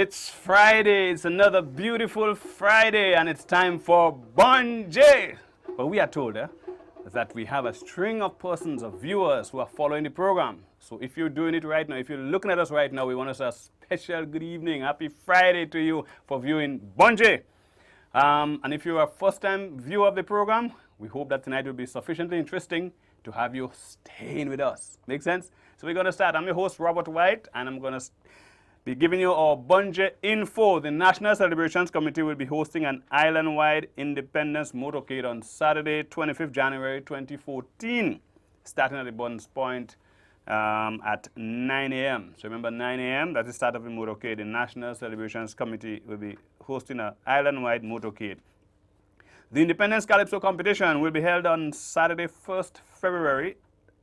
It's Friday. It's another beautiful Friday, and it's time for Bonje. But we are told that we have a string of persons, of viewers who are following the program. So if you're doing it right now, if you're looking at us right now, we want to say a special good evening, happy Friday to you for viewing Bonje. And if you're a first-time viewer of the program, we hope that tonight will be sufficiently interesting to have you staying with us. Make sense? So we're going to start. I'm your host, Robert White, and I'm going to be giving you our Bonje info. The National Celebrations Committee will be hosting an island-wide Independence Motorcade on Saturday, 25th January 2014, starting at the Buns Point at 9 a.m. So remember, 9 a.m., that's the start of the motorcade. The National Celebrations Committee will be hosting an island-wide motorcade. The Independence Calypso competition will be held on Saturday, 1st February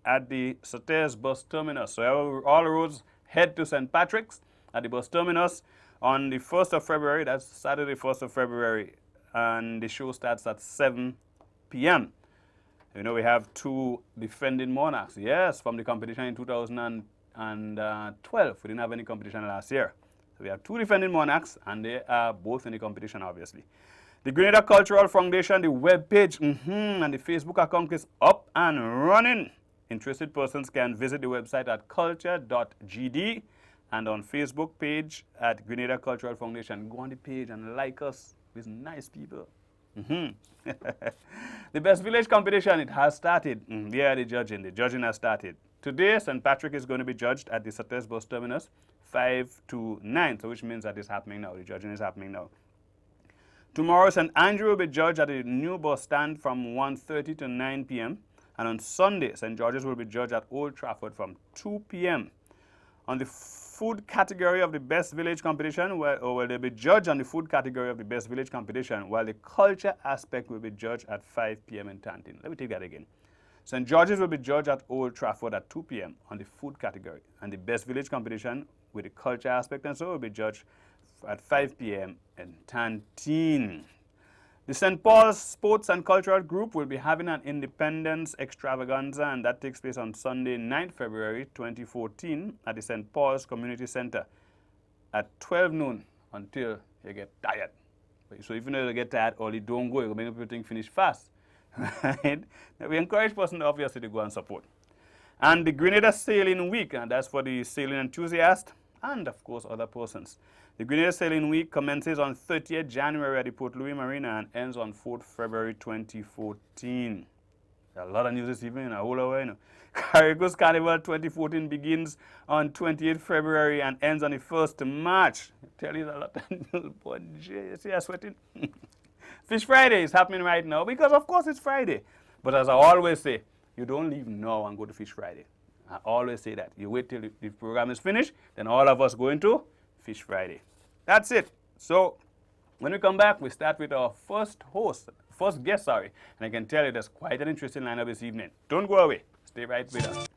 at the Sauters bus terminus. So all roads head to St. Patrick's at the bus terminus on the 1st of February. That's Saturday, 1st of February. And the show starts at 7 p.m. You know, we have two defending monarchs. Yes, from the competition in 2012. We didn't have any competition last year. So we have two defending monarchs, and they are both in the competition, obviously. The Grenada Cultural Foundation, the webpage and the Facebook account is up and running. Interested persons can visit the website at culture.gd and on Facebook page at Grenada Cultural Foundation. Go on the page and like us. We're nice people. The Best Village competition, it has started. Yeah, the judging. The judging has started. Today, St. Patrick is going to be judged at the Sauters bus terminus, 5 to 9, so which means that it's happening now. The judging is happening now. Tomorrow, St. Andrew will be judged at the new bus stand from 1:30 to 9 p.m. And on Sunday, St. George's will be judged at Old Trafford from 2 p.m. On the food category of the Best Village competition, they'll be judged on the food category of the Best Village competition, while the culture aspect will be judged at 5 p.m. in Tantin. Let me take that again. St. George's will be judged at Old Trafford at 2 p.m. on the food category, and the Best Village competition with the culture aspect and so will be judged at 5 p.m. in Tantin. The St. Paul's Sports and Cultural Group will be having an Independence Extravaganza, and that takes place on Sunday, 9th February 2014 at the St. Paul's Community Center at 12 noon until you get tired. So if you know you get tired early, don't go. You'll make everything finish fast. Right? We encourage persons obviously to go and support. And the Grenada Sailing Week, and that's for the sailing enthusiasts and of course other persons. The Grenada Sailing Week commences on 30th January at the Port Louis Marina and ends on 4th February 2014. A lot of news this evening, a whole lot, you know. Carriacos Carnival 2014 begins on 28th February and ends on the 1st March. I tell you a lot of news, boy. You see I'm sweating? Fish Friday is happening right now because of course it's Friday. But as I always say, you don't leave now and go to Fish Friday. I always say that. You wait till the program is finished, then all of us go into Fish Friday. That's it. So when we come back, we start with our first guest, and I can tell you there's quite an interesting lineup this evening. Don't go away. Stay right with us.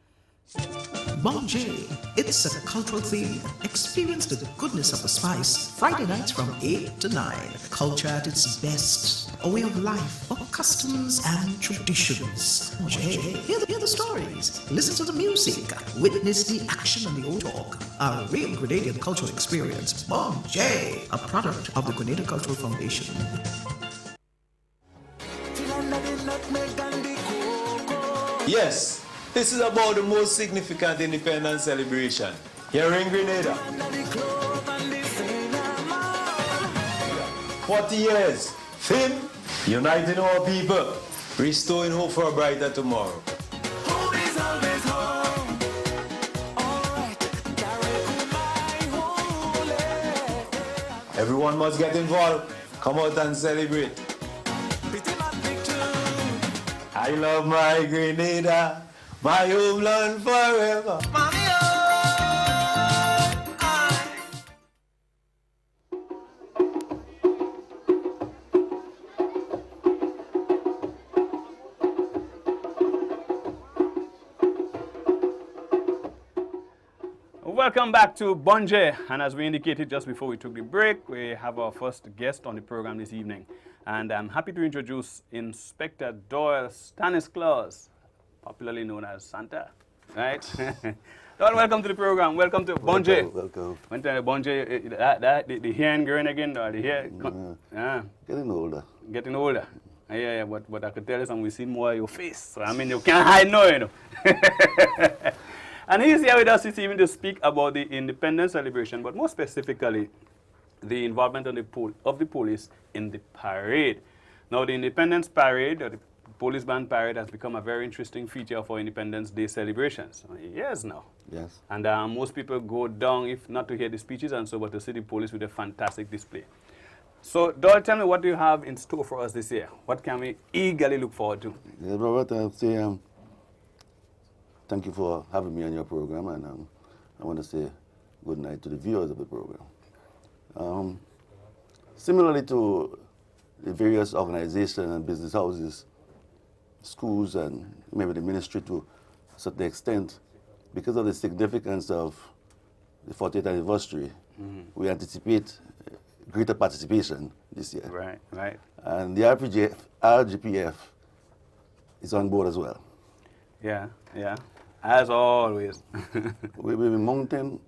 Bonje, it's a cultural theme. Experience the goodness of the spice. Friday nights from 8 to 9. Culture at its best. A way of life, of customs and traditions. Bonje, hear the stories. Listen to the music. Witness the action and the old talk. A real Grenadian cultural experience. Bonje, a product of the Grenada Cultural Foundation. Yes. This is about the most significant independence celebration here in Grenada. 40 years, theme, uniting our people, restoring hope for a brighter tomorrow. Home is always home. All right. Everyone must get involved. Come out and celebrate. I love my Grenada. My homeland forever. Welcome back to Bonje, and as we indicated just before we took the break, we have our first guest on the program this evening. And I'm happy to introduce Inspector Doyle Stanislaus, popularly known as Santa, right? Don, welcome to the program. Welcome to Bonje. Welcome. When time Bonje, the hair and growing again, or the hair, Getting older. getting older. Yeah, but I could tell you something, we see more of your face. So, I mean, you can't hide no, you know. And he's here with us this evening to speak about the independence celebration, but more specifically, the involvement of the police in the parade. Now, the Independence Parade, or the Police Band Parade, has become a very interesting feature for Independence Day celebrations. Years now. Yes. And most people go down, if not to hear the speeches and so, but to see the police with a fantastic display. So, Doyle, tell me, what do you have in store for us this year? What can we eagerly look forward to? Yeah, Robert, I'll say thank you for having me on your program, and I want to say good night to the viewers of the program. Similarly to the various organizations and business houses, schools, and maybe the ministry to a certain extent, because of the significance of the 40th anniversary, we anticipate greater participation this year. Right. And the RGPF is on board as well. Yeah, as always. We will be mounting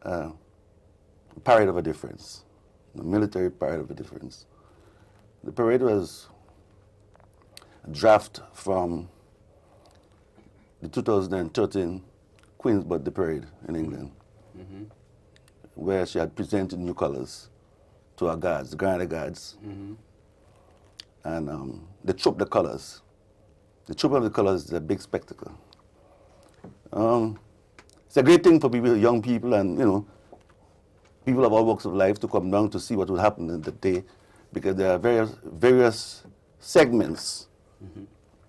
a parade of a difference, the military parade of a difference. The parade was a draft from the 2013 Queen's Birthday Parade in England, where she had presented new colors to our guards, the Grenadier Guards. And they trooped the colors. The troop of the colors is a big spectacle. It's a great thing for people, young people, and people of all walks of life to come down to see what will happen in the day, because there are various segments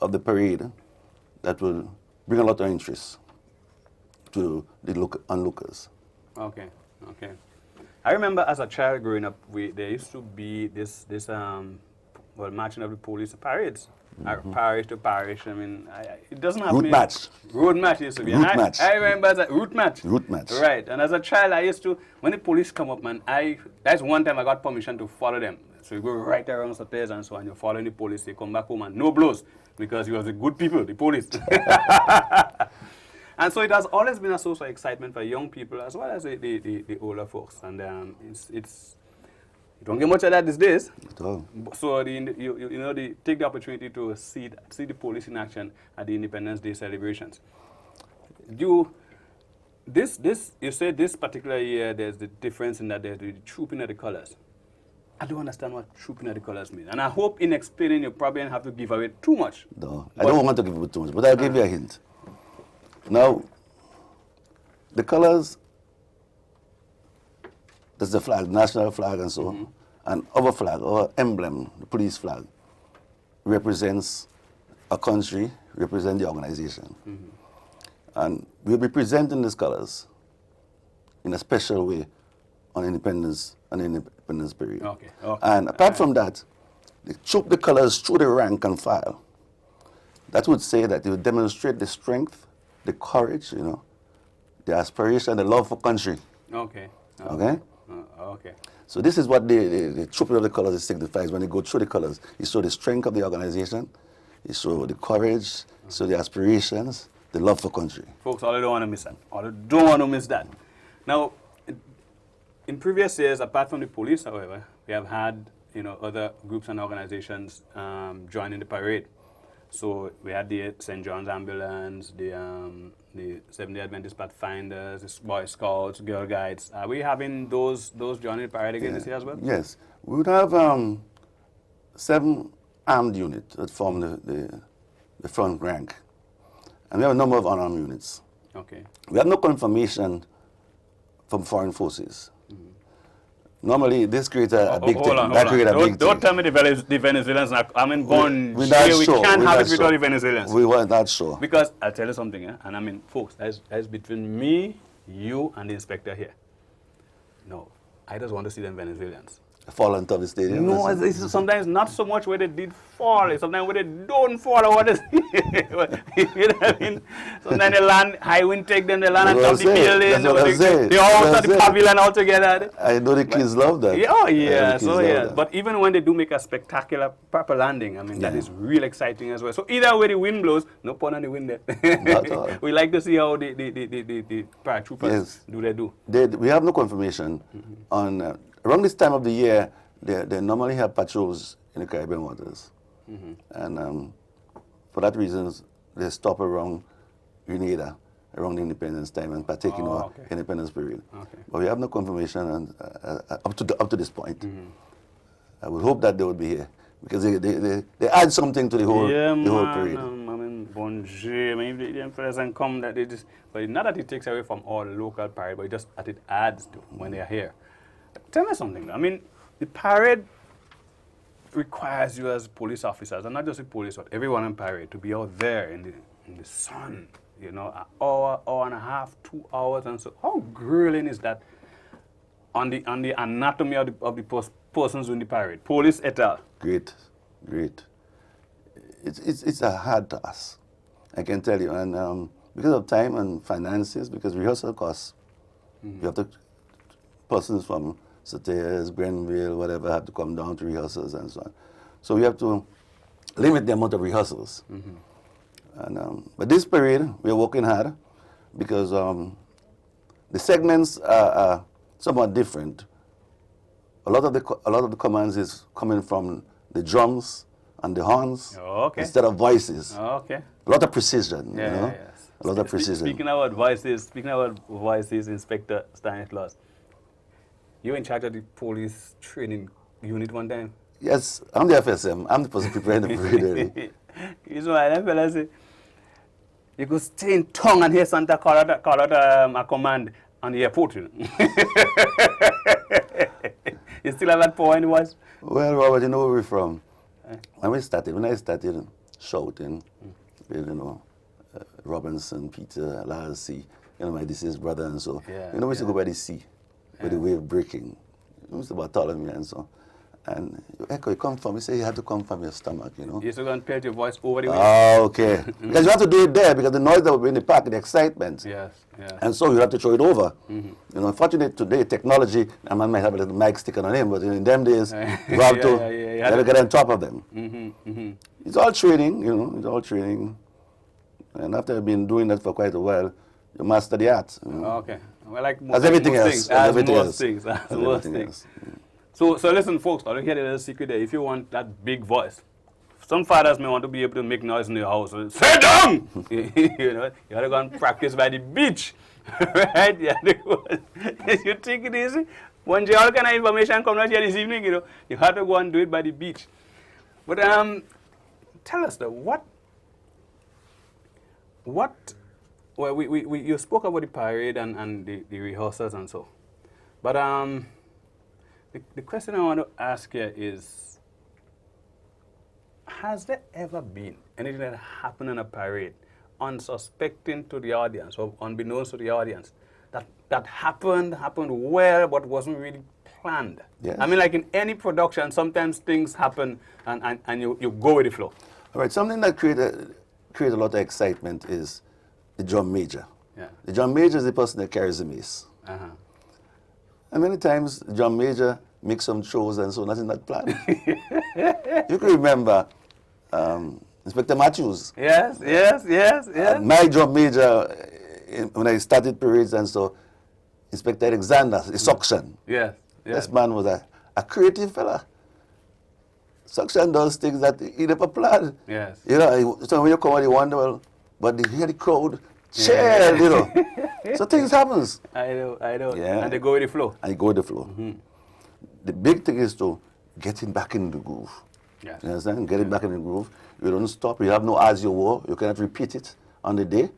of the parade that will bring a lot of interest to the onlookers. Okay. I remember as a child growing up, there used to be this marching of the police parades, parish to parish. I mean, it doesn't have Route match. Road match used to be. Route And match. I remember as a route match. Route match. Right. And as a child, I used to, when the police come up, man, that's one time I got permission to follow them. So you go right around the stairs and so on. You're following the police. They come back home and no blows, because you are the good people, the police. And so it has always been a source of excitement for young people as well as the older folks. And you don't get much of that these days. At all. So they take the opportunity to see the police in action at the Independence Day celebrations. You say this particular year there's the difference in that there's the trooping of the colors. I don't understand what trooping of the colors means. And I hope in explaining you probably don't have to give away too much. No, I don't want to give away too much, but I'll give you a hint. Now, the colors, there's the flag, national flag and so on, and our flag, our emblem, the police flag, represents a country, represents the organization. And we'll be presenting these colors in a special way on Independence Period. Okay. And apart from that, they troop the colors through the rank and file. That would say that it would demonstrate the strength, the courage, the aspiration, the love for country. Okay. Okay? Okay. So this is what the trooping of the colors signifies. When you go through the colors, you show the strength of the organization, you show the courage, show the aspirations, the love for country. Folks, all don't want to miss that. All don't want to miss that. Now, in previous years, apart from the police, however, we have had other groups and organizations joining the parade. So we had the St. John's Ambulance, the Seventh-day Adventist Pathfinders, the Boy Scouts, Girl Guides. Are we having those joining the parade again this year as well? Yes. We would have 7 armed units that form the front rank. And we have a number of unarmed units. Okay. We have no confirmation from foreign forces. Normally, this creates a big thing. Don't tell me the Venezuelans are born we're jail. not We sure. can't We're have not it without sure. the Venezuelans. We were not sure. Because I'll tell you something, and folks, that's between me, you, and the inspector here. No, I just want to see them Venezuelans. fall on top of the stadium? No, it's sometimes not so much where they did fall, it's sometimes where they don't fall or what is you know what I mean? Sometimes they land, high wind take them, they land on top of the building, That's what I'm saying. they all out of the pavilion all together. I know the kids love that. Yeah, oh I know yeah, the kids so love yeah. that. But even when they do make a spectacular proper landing, I mean, that Yeah. is real exciting as well. So either way the wind blows, no pun on the wind there. Not at all. We like to see how the paratroopers Yes. do their do. We have no confirmation on, around this time of the year, they normally have patrols in the Caribbean waters. And for that reason, they stop around Grenada, around the Independence time and partake in our okay. Independence period. Okay. But we have no confirmation and, up to this point. I would hope that they would be here because they add something to the whole, the whole parade. I mean, bonjour. I mean, if the emperors and come, that they just, but not that it takes away from all local parade, but just that it adds to when they are here. Tell me something. I mean, the parade requires you as police officers, and not just the police, but everyone in parade, to be out there in the sun, you know, an hour, hour and a half, 2 hours, and so. How grueling is that on the anatomy of the persons doing the parade? Police et al. Great. It's a hard task, I can tell you, and because of time and finances, because rehearsal costs, you have to, persons from Sateas, Grenville, whatever, have to come down to rehearsals and so on. So we have to limit the amount of rehearsals. And, but this parade, we're working hard because the segments are somewhat different. A lot of the commands is coming from the drums and the horns instead of voices. Okay. A lot of precision, Yeah, you know? yes. A lot of precision. Speaking about voices, Inspector Stanislaus, you were in charge of the police training unit one time? Yes, I'm the FSM. I'm the person preparing the parade. You know, that fella say, you could stay in tongue and hear Santa call out a command on the airport. You know? You still have that power in the voice? Well, Robert, you know where we're from. When I started shouting, with, you know, Robinson, Peter, Lars C., you know, my deceased brother and so. Yeah, you know, we used to go by the sea, with the wave breaking. It was about Bartholomew and so. And Echo, you come from, you say you have to come from your stomach, you know. You're still going to pelt your voice over the way? Oh, okay. Because you have to do it there, because the noise that will be in the park, the excitement. Yes, yes. And so you have to throw it over. You know, unfortunately today, technology, a man might have a little mic sticking on him, but in them days, you have to you have to get on top of them. It's all training, you know, it's all training. And after I've been doing that for quite a while, you master the art. You know. Okay. Well, like As everything most else. things, As everything most else. things, As as most everything things. else. So listen, folks, I'll hear the little secret there. If you want that big voice, some fathers may want to be able to make noise in your house. Sit down! You know, you have to go and practice by the beach. Right? You, you take it easy. One day, all kind of information come out here this evening, you know. You have to go and do it by the beach. But tell us though, well, you spoke about the parade and the rehearsals and so. But the question I want to ask here is, has there ever been anything that happened in a parade, unsuspecting to the audience or unbeknownst to the audience, that happened well but wasn't really planned? Yes. I mean, like in any production, sometimes things happen and you go with the flow. All right, something that creates a lot of excitement is the drum major. Yeah. The drum major is the person that carries the mace. Uh-huh. And many times, the drum major makes some shows and so nothing not planned. You can remember Inspector Matthews. Yes. My drum major, when I started parades and so, Inspector Alexander, the suction. Yes. This man was a creative fella. Suction does things that he never planned. Yes. You know, so when you come out, you wonder, well, but you hear the crowd cheer, you know. So things happens. I know. Yeah. And they go with the flow. And you go with the flow. The big thing is to getting back in the groove. Yes. You understand? Getting back in the groove. You don't stop. You have no as you war. You cannot repeat it on the day.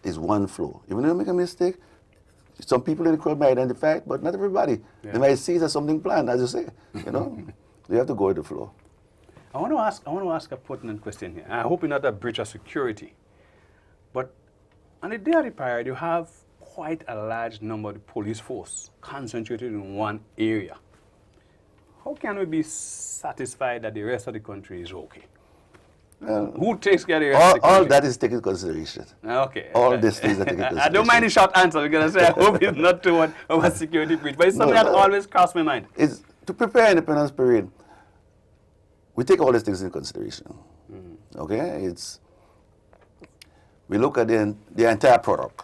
It's one flow. Even if you make a mistake, some people in the crowd might identify it, but not everybody. Yeah. They might see it as something planned, as you say. You know, you have to go with the flow. I want to ask a pertinent question here. I hope it's not a breach of security, but on the day of the parade, you have quite a large number of the police force concentrated in one area. how can we be satisfied that the rest of the country is okay? Well, Who takes care of the rest of the country? all that is taken into consideration. Okay. All these things are taken into I don't mind the consideration. short answer because I say I hope it's not too much of a security breach, but it's something that always crossed my mind. Is to prepare Independence Parade, we take all these things into consideration. Okay? We look at the entire product.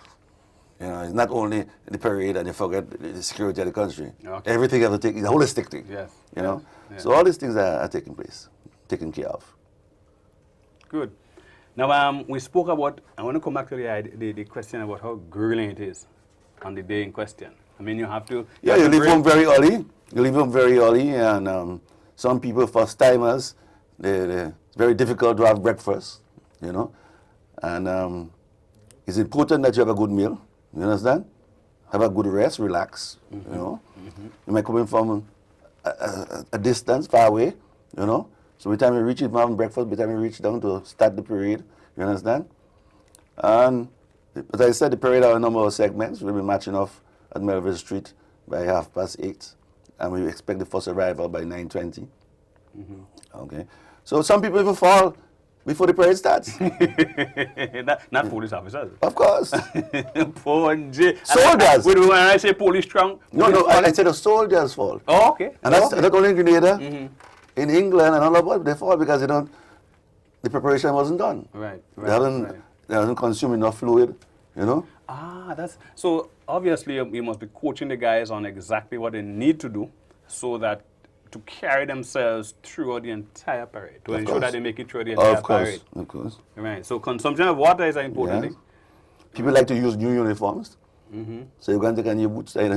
You know, it's not only the parade and you forget the security of the country. Okay. Everything you have to take, the holistic thing. Yes. You know? Yes. So all these things are taking place, taken care of. Good. Now, we spoke about, I want to come back to the question about how grueling it is on the day in question. I mean, you have to... Yeah, you leave home very early. You leave home very early, and some people, first timers, it's very difficult to have breakfast, you know. And it's important that you have a good meal, you understand? Have a good rest, relax, you know. You might come in from a distance, far away, you know. So by the time you reach it, you have breakfast, by the time you reach down to start the parade, you understand? And as I said, the parade have a number of segments. We'll be marching off at Melville Street by 8:30, and we expect the first arrival by 9:20. Okay. So some people even fall before the parade starts. not police officers. Of course. Poor J. Soldiers. When I say police strong... No, I said the soldiers fall. Oh, okay. And that's okay. not only in Grenada, in England and all about, they fall because the preparation wasn't done. Right, They haven't consumed enough fluid, you know. That's... So, obviously, you must be coaching the guys on exactly what they need to do so that to carry themselves throughout the entire parade, to ensure that they make it through the entire parade. Of course. Right. So consumption of water is an important Yes. thing. People like to use new uniforms. So you can take a new boots. Boy,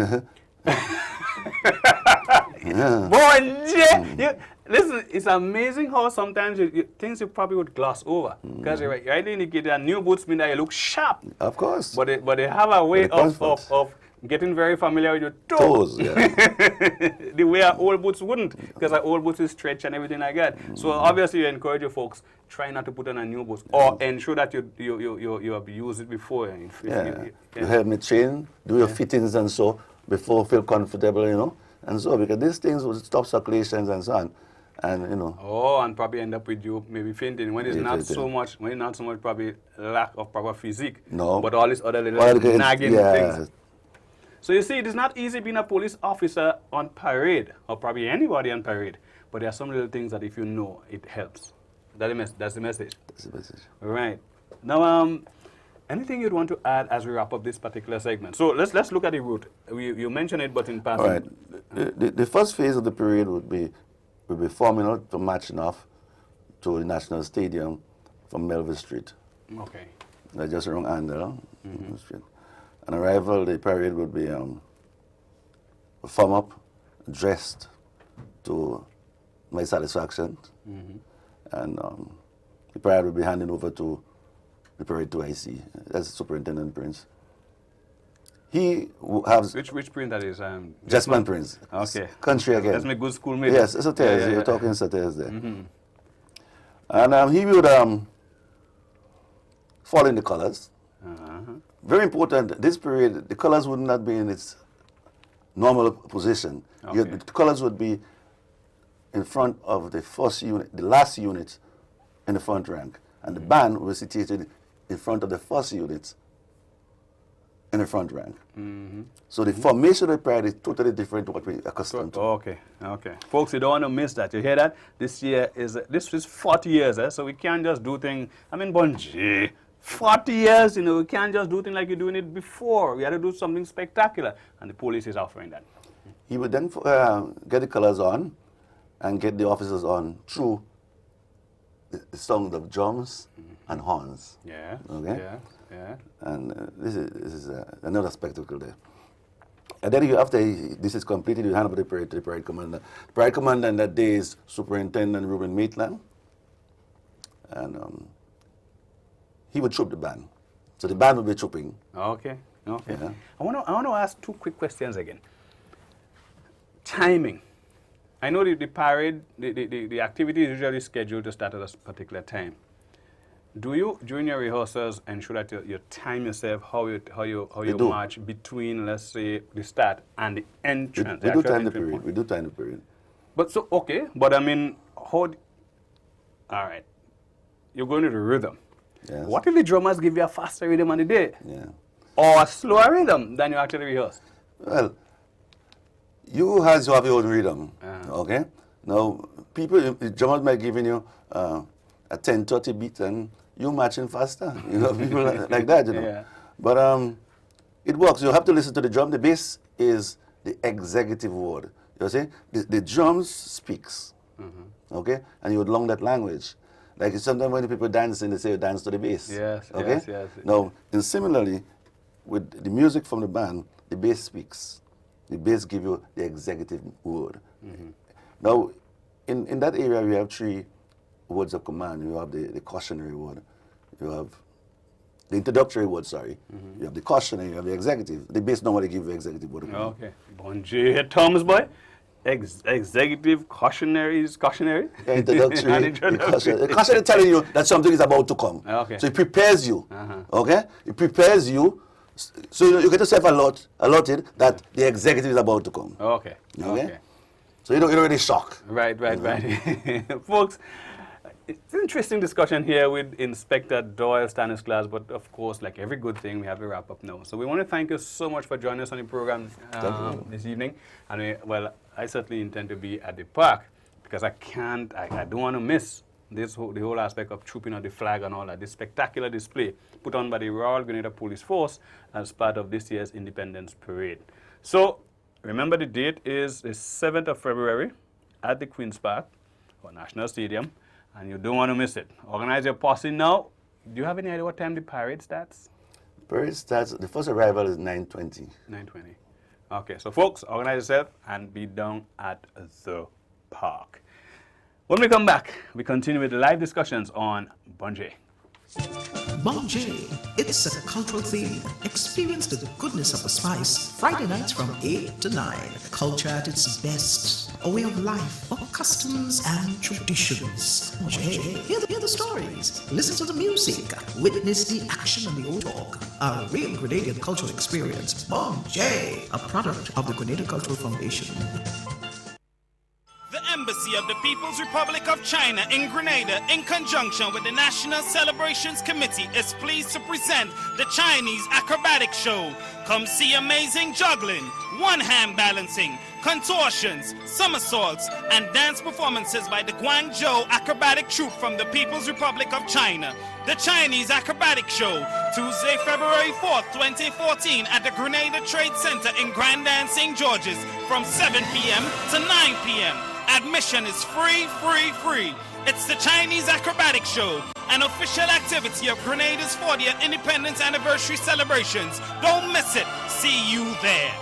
listen, it's amazing how sometimes things you probably would gloss over. Because you rightly indicated that new boots mean that you look sharp. Of course. But they have a way But of getting very familiar with your Toes, yeah. the way our old boots wouldn't, because our old boots is stretch and everything like that. So obviously you encourage your folks, try not to put on a new boots or ensure that you have used it before. You helmet chain, do your fittings and so before feel comfortable, you know. And so because these things will stop circulations and so on. And you know. Oh, and probably end up with you maybe fainting when it's not so much probably lack of proper physique. No. But all these other little Well, nagging yeah. things. So you see, it is not easy being a police officer on parade, or probably anybody on parade. But there are some little things that if you know, it helps. That's the message. That's the message. Right. Now, anything you'd want to add as we wrap up this particular segment? So let's look at the route. You mentioned it, but in passing. All right. The first phase of the parade would be forming out from marching off to the National Stadium from Melville Street. Okay. Just around Andel Street. On arrival, the parade would be form up, dressed to my satisfaction, and the parade would be handed over to the parade to IC. That's Superintendent Prince. He has which print that is? Jessman Prince. Okay. Country again. That's my good schoolmate. Yes, it's a Thursday. You're talking it's a Thursday. And he would fall in the colors. Very important, this period, the colors would not be in its normal position. Okay. The colors would be in front of the first unit, the last unit in the front rank. And the band was situated in front of the first unit in the front rank. So the formation of the parade is totally different to what we're accustomed to. Okay. Folks, you don't want to miss that. You hear that? This is 40 years, so we can't just do things. I mean, Bonji. 40 years, we can't just do things like you're doing it before. We had to do something spectacular, and the police is offering that. He would then get the colors on and get the officers on through the sound of drums and horns. Yeah. Okay. Yeah. And this is another spectacle there. And then after this is completed, you hand over the parade to the parade commander. The parade commander on that day is Superintendent Ruben Maitland, and he would troop the band. So the band would be trooping. Okay. Yeah. I want to ask two quick questions again. Timing. I know the parade, the activity is usually scheduled to start at a particular time. Do you, during your rehearsals, ensure that you time yourself how you march between, let's say, the start and the entrance? We do time the period. But so, okay, but I mean, all right, you're going to the rhythm. Yes. What if the drummers give you a faster rhythm on the day? Yeah. Or a slower rhythm than you actually rehearse? Well, you have your own rhythm, okay? Now, people, the drummers might giving you a 10-30 beat and you matching faster. You know, people like that, you know. Yeah. But it works. You have to listen to the drum. The bass is the executive word. You see? The drums speaks, okay? And you would learn that language. Like sometimes when people dance and they say dance to the bass. Yes, okay? yes, yes. Now, and similarly, with the music from the band, the bass speaks. The bass gives you the executive word. Now, in that area, we have 3 words of command. You have the cautionary word. You have the introductory word, sorry. You have the cautionary, you have the executive. The bass normally give you executive word of command. Okay. Bonjour, Thomas boy. Executive cautionary is cautionary? Yeah, introductory. And introductory. The cautionary telling you that something is about to come. Okay. So it prepares you. Okay? It prepares you. So you get yourself allotted that the executive is about to come. Okay. Okay? Okay. So you don't really shock. Right. Folks, it's an interesting discussion here with Inspector Doyle Stanislaus, but of course, like every good thing, we have to wrap up now. So we want to thank you so much for joining us on the program this evening. And I certainly intend to be at the park because I don't want to miss the whole aspect of trooping on the flag and all that, this spectacular display put on by the Royal Grenada Police Force as part of this year's Independence Parade. So remember, the date is the 7th of February at the Queen's Park or National Stadium, and you don't want to miss it. Organize your posse now. Do you have any idea what time the parade starts? Parade starts, the first arrival is 9:20. 9:20. Okay, so folks, organize yourself and be down at the park. When we come back, we continue with the live discussions on Bonjay. Bonjay, it's a cultural theme. Experience the goodness of the spice. Friday nights from 8 to 9. Culture at its best. A way of life, of customs and traditions. Bonjay, hear the stories. Listen to the music. Witness the action and the old talk. A real Grenadian cultural experience. Bonjay, a product of the Grenada Cultural Foundation. The Embassy of the People's Republic of China in Grenada, in conjunction with the National Celebrations Committee, is pleased to present the Chinese Acrobatic Show. Come see amazing juggling, one-hand balancing, contortions, somersaults, and dance performances by the Guangzhou Acrobatic Troupe from the People's Republic of China. The Chinese Acrobatic Show, Tuesday, February 4th, 2014, at the Grenada Trade Center in Grandin, St. George's, from 7 p.m. to 9 p.m. Admission is free. It's the Chinese Acrobatic Show, an official activity of Grenada's 40th Independence Anniversary celebrations. Don't miss it. See you there.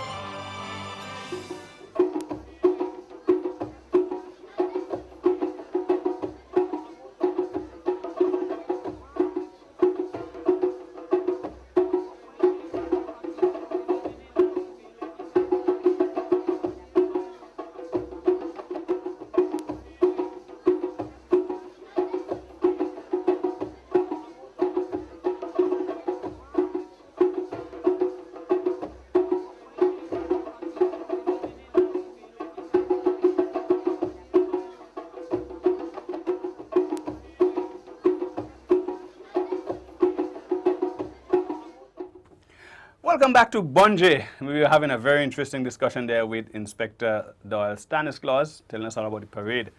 Welcome back to Bonjay. We were having a very interesting discussion there with Inspector Doyle Stanislaus, telling us all about the parade.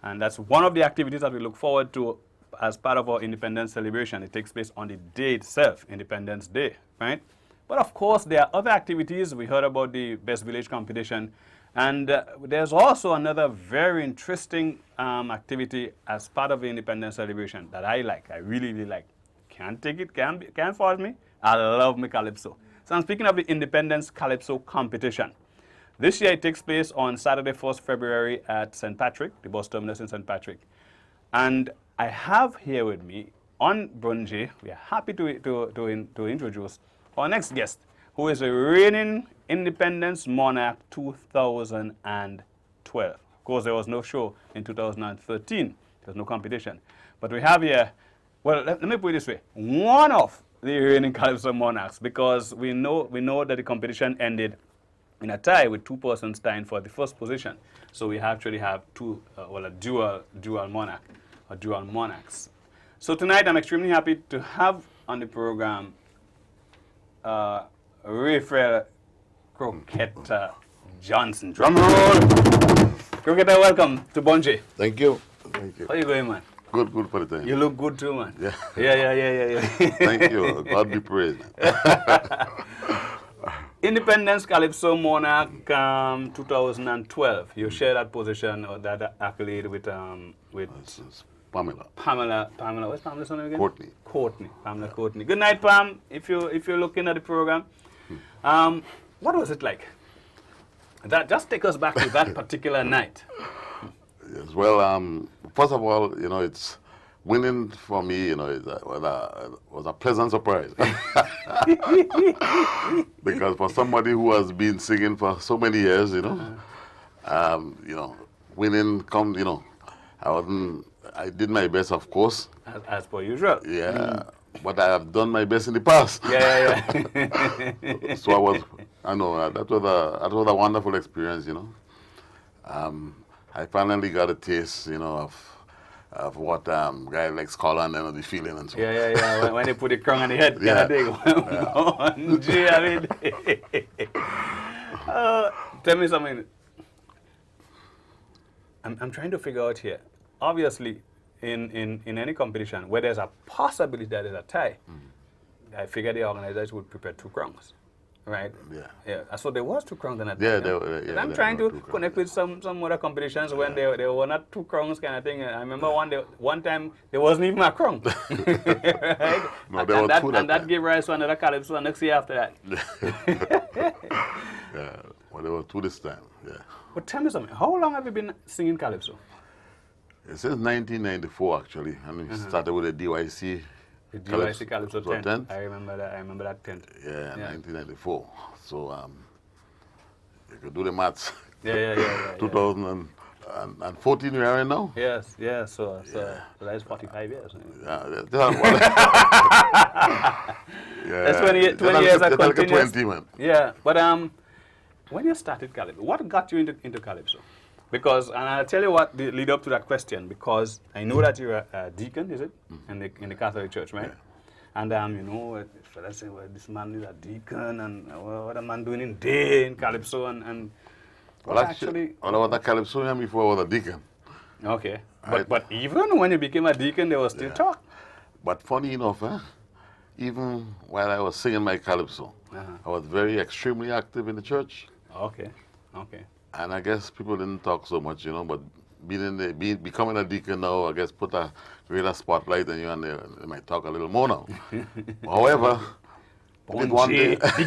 And that's one of the activities that we look forward to as part of our independence celebration. It takes place on the day itself, Independence Day, right? But of course, there are other activities. We heard about the Best Village competition. And there's also another very interesting activity as part of the independence celebration that I like. I really like. Can't take it, can't fault me. I love my Calypso. So I'm speaking of the Independence Calypso competition. This year it takes place on Saturday, 1st February at St. Patrick, the bus terminus in St. Patrick. And I have here with me on Bonjay, we are happy to introduce our next guest, who is a reigning Independence Monarch 2012. Of course, there was no show in 2013. There was no competition. But we have here, well, let me put it this way, one of the reigning Calypso Monarchs, because we know that the competition ended in a tie with 2 persons tying for the first position. So we actually have a dual monarch or dual monarchs. So tonight I'm extremely happy to have on the program Raphael Croqueta Johnson. Drum roll! Croqueta, welcome to Bonje. Thank you. Thank you. How you going, man? Good for the time. You look good too, man. Yeah. Yeah. Thank you. God be praised. Independence Calypso Monarch 2012. You share that position or that accolade with This is Pamela. Pamela. What's Pamela's name again? Courtney. Pamela Courtney. Good night, Pam. If you're looking at the program, what was it like? Just take us back to that particular night. Yes. Well, first of all, it's winning for me. Was a pleasant surprise because for somebody who has been singing for so many years, winning come. I did my best, of course. As per usual. Yeah. But I have done my best in the past. Yeah. So that was a wonderful experience, I finally got a taste, of what guy like Scotland and the feeling and so on. Yeah. When they put the crown on the head, Yeah. Tell me something. I'm trying to figure out here. Obviously, in any competition where there's a possibility that there's a tie, I figure the organizers would prepare 2 crowns, right? Yeah. So there was 2 crowns in that. Yeah, And I'm trying to connect with some other competitions when there were not 2 crowns kind of thing. I remember one time there wasn't even a crown, right? No, there were 2 and that gave rise to another Calypso next year after that. Yeah. Well, there were 2 this time. Yeah. But tell me something. How long have you been singing Calypso? Since 1994, actually, and we started with the DYC. The DYC Calypso tent. 10th. I remember that tent. Yeah, 1994. So you could do the maths. Yeah. 2014 we are in now. Yes. So that's 45 years. Yeah. That's 20 years of continuous. 20, man. Yeah, but when you started Calypso, what got you into Calypso? Because, and I'll tell you what the lead up to that question, because I know that you're a deacon, is it, in the Catholic Church, right? Yeah. And fellas say, well, this man is a deacon, and what a man doing in day in Calypso, and Well, actually, when I was a Calypsonian before I was a deacon. Okay, Right. but even when you became a deacon, there was still talk. But funny enough, even while I was singing my Calypso, I was extremely active in the church. Okay. And I guess people didn't talk so much, but becoming a deacon now, I guess, put a greater spotlight on you, and they might talk a little more now. However, Big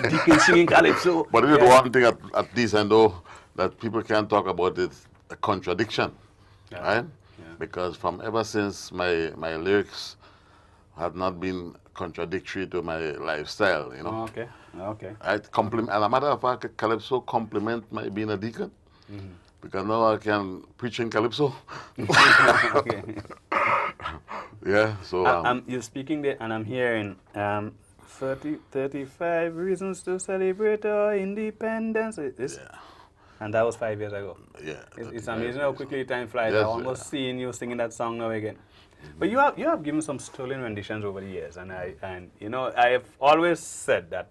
deacon singing Calypso. But it is one thing at least I know that people can't talk about it, a contradiction, right? Yeah. Because from ever since my lyrics have not been contradictory to my lifestyle, Okay. I compliment, as a matter of fact, Calypso compliment my being a deacon. Because now I can preach in Calypso. Okay. Yeah, so... you're speaking there, and I'm hearing 35 reasons to celebrate our independence. And that was 5 years ago. Yeah. It's amazing how quickly time flies. Yes, I'm almost seeing you singing that song now again. But you have given some sterling renditions over the years, and I have always said that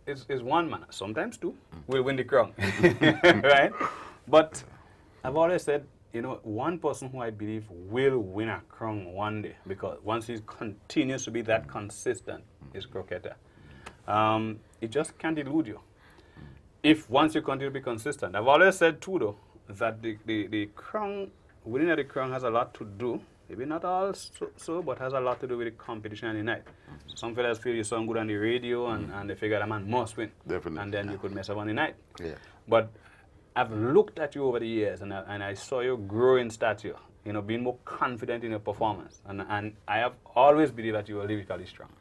it's one man, sometimes 2, will win the crown, right? But I've always said, one person who I believe will win a crown one day, because once he continues to be that consistent, is Croqueta. It just can't elude you. If once you continue to be consistent, I've always said too, though, that the crown, winning the crown has a lot to do, maybe not all so, but has a lot to do with the competition in the night. Some fellas feel you sound good on the radio, and they figure a man must win. Definitely. And then you could mess up on the night. Yeah. But I've looked at you over the years, and I saw you grow in stature, being more confident in your performance. And I have always believed that you are lyrically strong.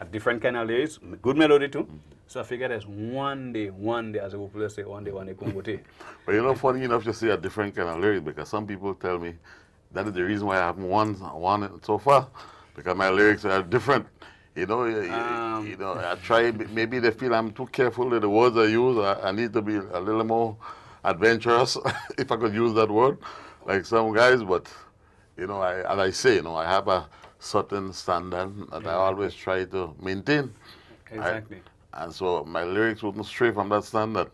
A different kind of lyrics, good melody too. So I figured there's one day, as a people say, one day, Kungote. But funny enough to say a different kind of lyrics, because some people tell me that is the reason why I haven't won so far, because my lyrics are different. You know, I try. Maybe they feel I'm too careful with the words I use. I need to be a little more adventurous, if I could use that word, like some guys. But as I say, I have a certain standard that I always try to maintain. Exactly. And so my lyrics wouldn't stray from that standard.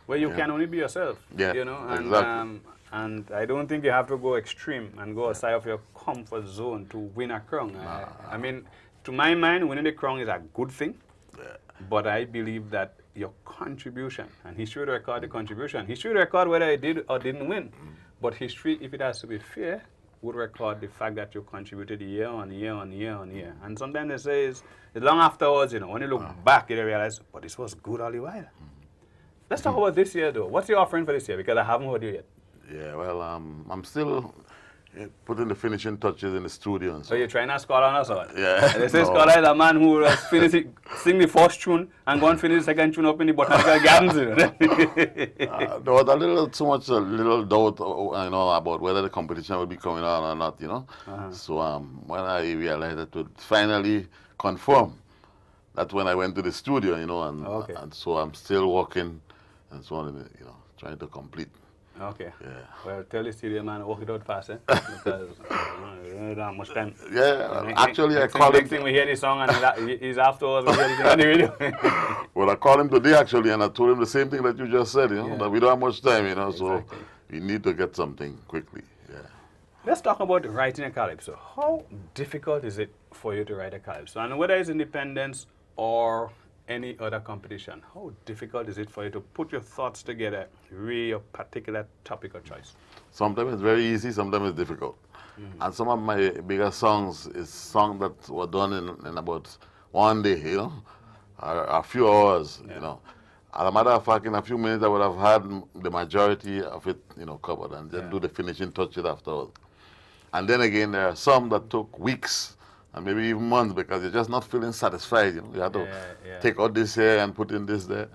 Well, you can only be yourself. Yeah, and, exactly. And I don't think you have to go extreme and go outside of your comfort zone to win a crown. I mean, to my mind, winning the crown is a good thing. Yeah. But I believe that your contribution, and history would record the contribution. History would record whether it did or didn't win. But history, if it has to be fair, would record the fact that you contributed year on year on year on year. And sometimes they say it's long afterwards, when you look back, you realize, but this was good all the while. Let's talk about this year, though. What's your offering for this year? Because I haven't heard you yet. Yeah, well, I'm still putting the finishing touches in the studio. And So you're trying to scholar on us, or what? Yeah. They say No. scholar is a man who will sing the first tune and go and finish the second tune up in the botanical gardens. There was a little doubt, about whether the competition will be coming on or not, So when I realized that would finally confirm, that's when I went to the studio, Okay. and so I'm still working and so on, trying to complete. Okay. Yeah. Well, tell the studio man, work it out fast, because we don't have much time. Yeah, actually I called Next him. thing we hear the song and he's afterwards, we hear the thing on the radio. Well, I called him today actually, and I told him the same thing that you just said, that we don't have much time, so Exactly. we need to get something quickly. Yeah. Let's talk about writing a calypso. How difficult is it for you to write a calypso? And whether it's independence or any other competition, how difficult is it for you to put your thoughts together, really a particular topic or choice? Sometimes it's very easy, sometimes it's difficult. And some of my bigger songs is songs that were done in about one day, or a few hours, As a matter of fact, in a few minutes I would have had the majority of it, covered, and then do the finishing touches afterwards. And then again, there are some that took weeks and maybe even months because you're just not feeling satisfied. You have to take out this here and put in this there.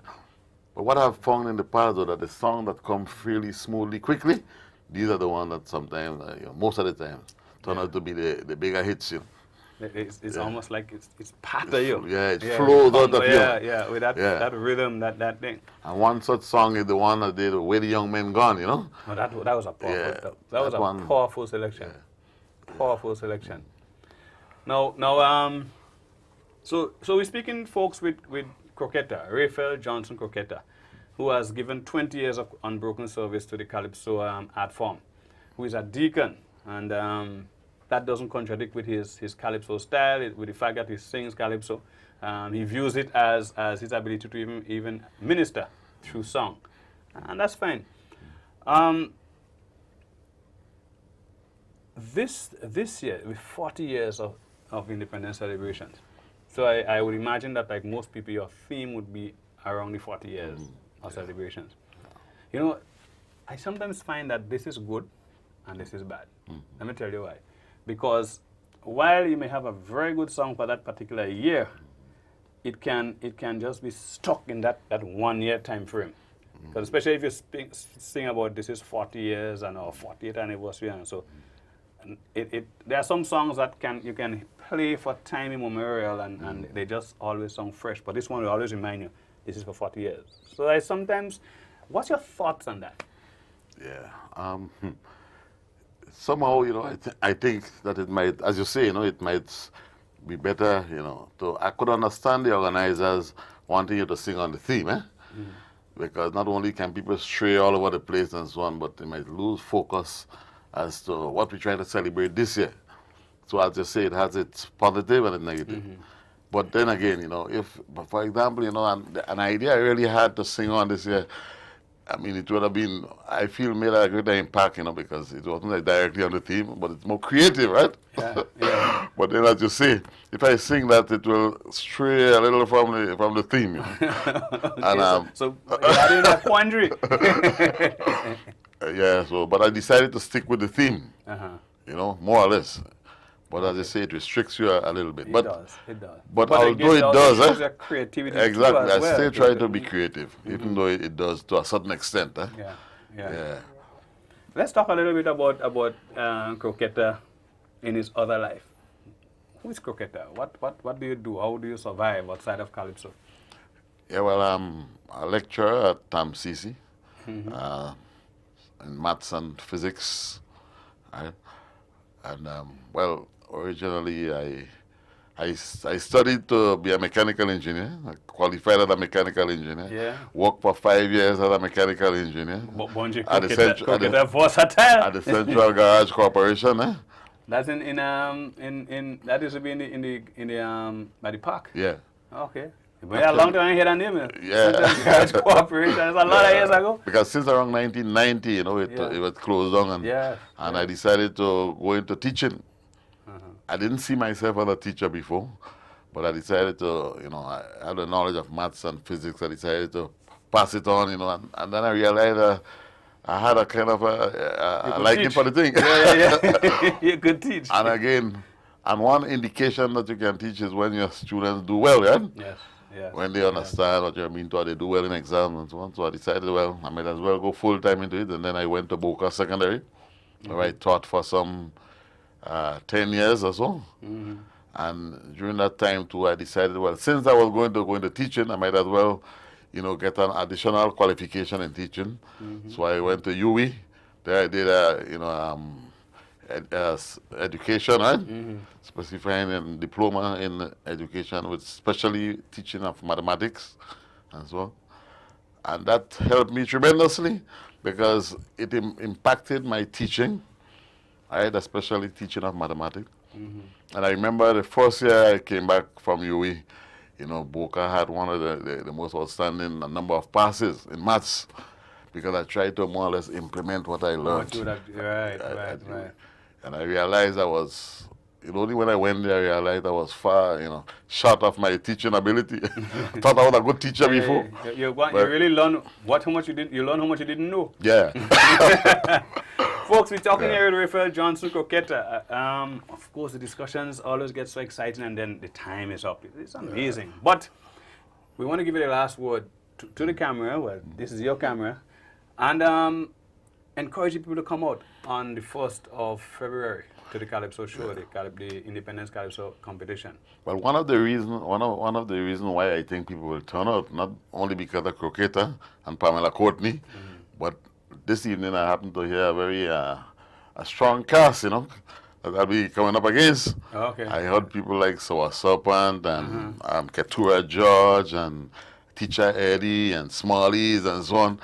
But what I've found in the past, though, that the songs that come fairly smoothly, quickly, these are the ones that sometimes, most of the time, turn out to be the bigger hits. It's almost like it's part of you. Yeah, it flows out of you. Yeah, with that rhythm, that thing. And one such song is the one that did Where the Young Men Gone, Oh, that was a powerful, that was that a one- powerful selection. Powerful selection. Now, so we're speaking, folks, with Croquetta, Raphael Johnson Croquetta, who has given 20 years of unbroken service to the Calypso art form, who is a deacon, and that doesn't contradict with his Calypso style, with the fact that he sings Calypso. He views it as his ability to even minister through song, and that's fine. This year, with 40 years of independence celebrations, so I would imagine that, like most people, your theme would be around the 40 years of celebrations. I sometimes find that this is good and this is bad. Let me tell you why. Because while you may have a very good song for that particular year, it can just be stuck in that 1 year time frame. Because especially if you sing about this is 40 years and our 40th anniversary, and so there are some songs that you can play for time immemorial and they just always sound fresh. But this one will always remind you this is for 40 years. So what's your thoughts on that? Yeah. Somehow, I think that it might, as you say, it might be better, I could understand the organizers wanting you to sing on the theme, Because not only can people stray all over the place and so on, but they might lose focus as to what we're trying to celebrate this year. So as you say, it has its positive and its negative. But then again, for example, an idea I really had to sing on this year, I mean, it would have been, I feel, made a greater impact, because it wasn't like directly on the theme, but it's more creative, right? Yeah. But then, as you say, if I sing that, it will stray a little from the theme. And, so you're in a quandary. But I decided to stick with the theme, more or less. But as I say, it restricts you a little bit. It does. But although it does, shows your creativity exactly, too as I still well. try to be creative, even though it does to a certain extent. Yeah. Let's talk a little bit about Croquetta in his other life. Who is Croqueta? What do you do? How do you survive outside of Calypso? Yeah, well, I'm a lecturer at TAMCC in maths and physics. Right? And, well, originally I studied to be a mechanical engineer. I qualified as a mechanical engineer. Yeah. Worked for 5 years as a mechanical engineer. Bonji At the Croqueta versatile. At the Central Garage Corporation, eh? That's in that used to be in the by the park. Yeah. Okay. But yeah, a long time I hear that name. Yeah. Central Corporation. It's a lot of years ago. Because since around 1990, you know, it was closed down, and Yeah. I decided to go into teaching. I didn't see myself as a teacher before, but I decided to, you know, I had the knowledge of maths and physics. I decided to pass it on, you know, and then I realized I had a kind of a liking teach. for the thing. Yeah. You could teach. And again, and one indication that you can teach is when your students do well, right? Yes. Yeah. When they understand what you're being taught, they do well in exams and so on. So I decided, well, I might as well go full time into it. And then I went to Boca Secondary, where I taught for some 10 years or so. And during that time too, I decided, well, since I was going to go into teaching, I might as well, you know, get an additional qualification in teaching. So I went to UWI. There I did education, right? Specifying a diploma in education with specially teaching of mathematics and so on. And that helped me tremendously because it impacted my teaching, right? Especially teaching of mathematics. And I remember the first year I came back from UWI, you know, Boca had one of the most outstanding number of passes in maths because I tried to more or less implement what I learned. Right. And I realized I was, you know, only when I went there, I realized I was far, you know, short of my teaching ability. Thought I was a good teacher before. You really learn how much you didn't know. Yeah. Folks, we're talking here with Raphael Johnson Croqueta. Of course, the discussions always get so exciting, and then the time is up. It's amazing. But we want to give you the last word to the camera. Well, this is your camera. And encourage people to come out on the 1st of February to the Calypso show, the Independence Calypso competition. Well, one of the reasons why I think people will turn out, not only because of Croqueta and Pamela Courtney, but this evening I happen to hear a very a strong cast, you know, that I'll be coming up against. Okay. I heard people like Sour Serpent and Keturah George and Teacher Eddie and Smallies and so on.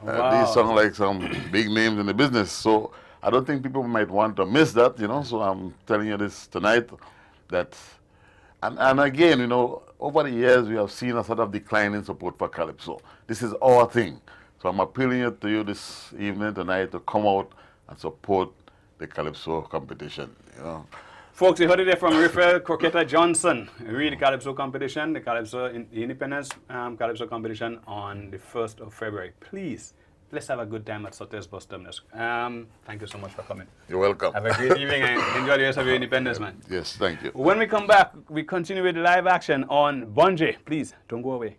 Wow. These sound like some big names in the business. So I don't think people might want to miss that, you know. So I'm telling you this tonight that, and again, you know, over the years we have seen a sort of decline in support for Calypso. This is our thing. So I'm appealing to you this evening, tonight, to come out and support the Calypso competition, you know. Folks, you heard it there from Raphael Croqueta Johnson. Read the Calypso competition, the Independence Calypso competition on the 1st of February. Please, let's have a good time at Sutter's Bus Terminus. Thank you so much for coming. You're welcome. Have a great evening and enjoy the rest of your Independence, man. Yes, thank you. When we come back, we continue with live action on Bonji. Please, don't go away.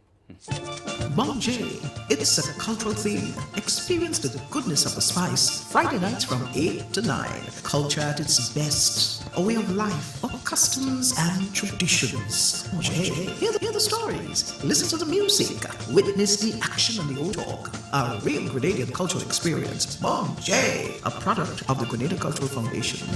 Bonji, it's a cultural theme. Experience the goodness of the spice. Friday nights from 8 to 9. Culture at its best. A way of life, of customs and traditions. Bonji, hear the stories. Listen to the music. Witness the action and the old talk. A real Grenadian cultural experience. Bonji, a product of the Grenada Cultural Foundation.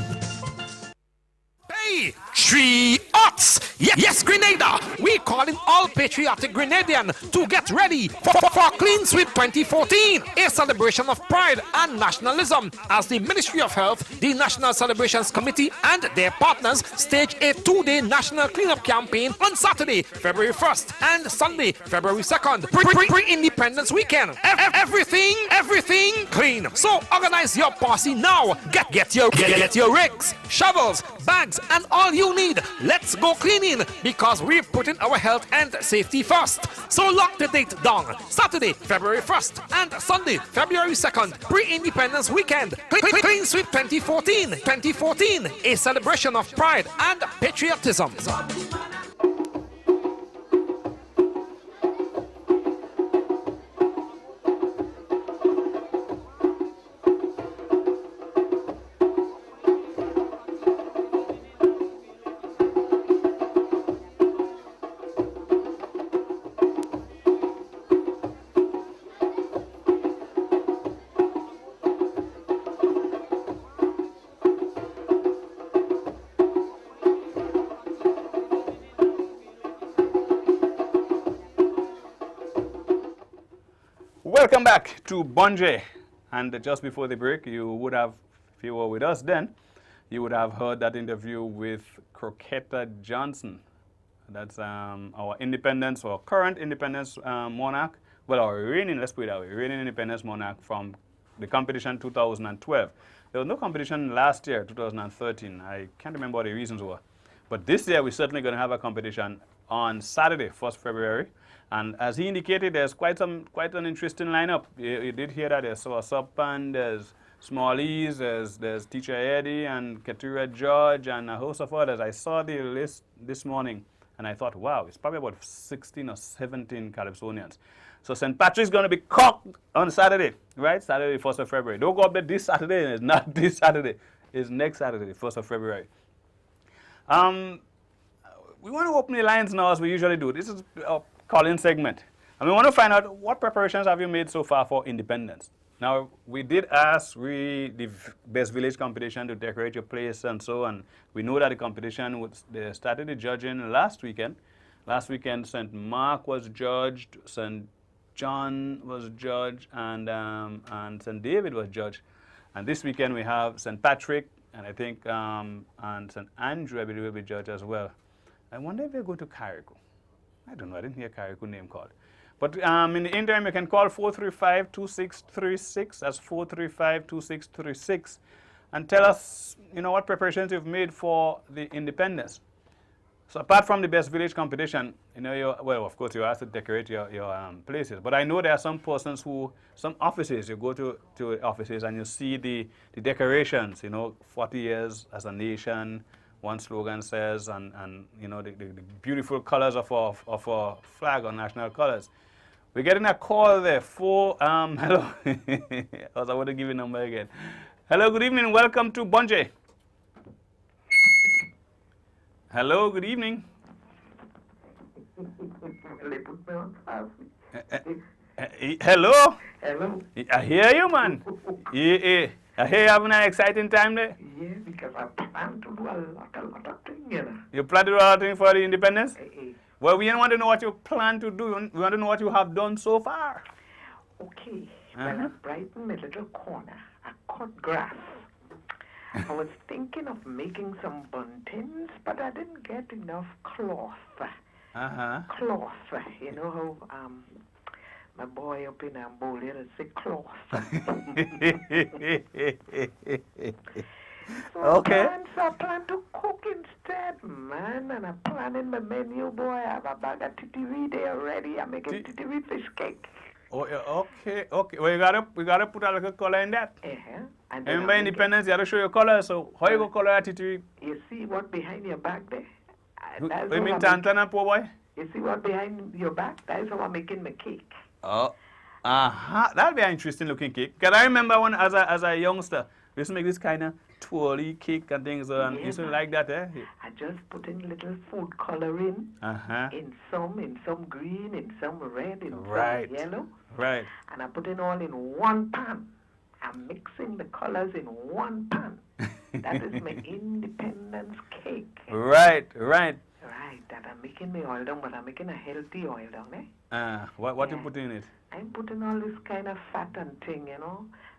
Hey, 3 Ots! Yes, Grenada! We're calling all patriotic Grenadian to get ready for Clean Sweep 2014, a celebration of pride and nationalism as the Ministry of Health, the National Celebrations Committee, and their partners stage a 2-day national cleanup campaign on Saturday, February 1st and Sunday, February 2nd. Pre-Independence weekend. Everything clean. So organize your posse now. Get your rigs, shovels, bags, and all you need. Let's go cleaning because we're putting our health and safety first. So lock the date down. Saturday, February 1st and Sunday, February 2nd. Pre-Independence weekend. Clean Sweep 2014. 2014, a celebration of pride and patriotism. Welcome back to Bonje. And just before the break, you would have, if you were with us then, you would have heard that interview with Crocketta Johnson. That's our independence, or current independence monarch. Well, our reigning, let's put it that way, reigning independence monarch from the competition 2012. There was no competition last year, 2013. I can't remember what the reasons were. But this year, we're certainly going to have a competition on Saturday, 1st February. And as he indicated, there's quite an interesting lineup. You did hear that there's Soasapan, there's Smallies, there's Teacher Eddie and Keturah George and a host of others. I saw the list this morning and I thought, wow, it's probably about 16 or 17 Calypsonians. So St. Patrick's going to be cocked on Saturday, right? Saturday, 1st of February. Don't go up there this Saturday. It's not this Saturday. It's next Saturday, 1st of February. We want to open the lines now as we usually do. This is a call-in segment. And we want to find out what preparations have you made so far for independence. Now, we did ask the Best Village competition to decorate your place and so on. We know that the competition, they started the judging last weekend. Last weekend, St. Mark was judged, St. John was judged, and St. David was judged. And this weekend we have St. Patrick, and I think, and St. Andrew, I believe, will be judged as well. I wonder if they're going to Carriacou. I don't know, I didn't hear Carriacou name called. But in the interim, you can call 435-2636, that's 435-2636, and tell us, what preparations you've made for the independence. So apart from the Best Village competition, well, of course, you have to decorate your places. But I know there are some persons some offices, you go to offices and you see the decorations, 40 years as a nation, one slogan says, and the beautiful colors of our flag, our national colors. We're getting a call there for, hello. I was about to give you a number again. Hello, good evening, welcome to Bonje. Hello, good evening. Hello? Hello? I hear you, man. Yeah. I hear you having an exciting time there. Yeah, because I plan to do a lot of things, You plan to do a lot of things for the independence? Well, we don't want to know what you plan to do. We want to know what you have done so far. Okay. Well, I brightened my little corner. I cut grass. I was thinking of making some buntings, but I didn't get enough cloth. Cloth. You know how my boy up in Ambolia say cloth. Okay. So I plan to cook instead, man. And I'm planning my menu, boy. I have a bag of titiri there already. I'm making titiri fish cake. Oh, okay. Well, you gotta put a little color in that. And remember independence, you have to show your color. So how you go color a titiri? You see what behind your back there? You mean Tantana, poor boy? You see what behind your back? That's how I'm making my cake. Oh, that'll be an interesting looking cake. Because I remember when, as a youngster, we used to make this kind of twirly cake and things, and used to like that, eh? I just put in little food coloring, in some green, in some red, in some yellow. Right. And I put it all in one pan. I'm mixing the colors in one pan. That is my independence cake. Right. Right, that I'm making my oil down, but I'm making a healthy oil down, eh? What you put in it? I'm putting all this kind of fat and thing,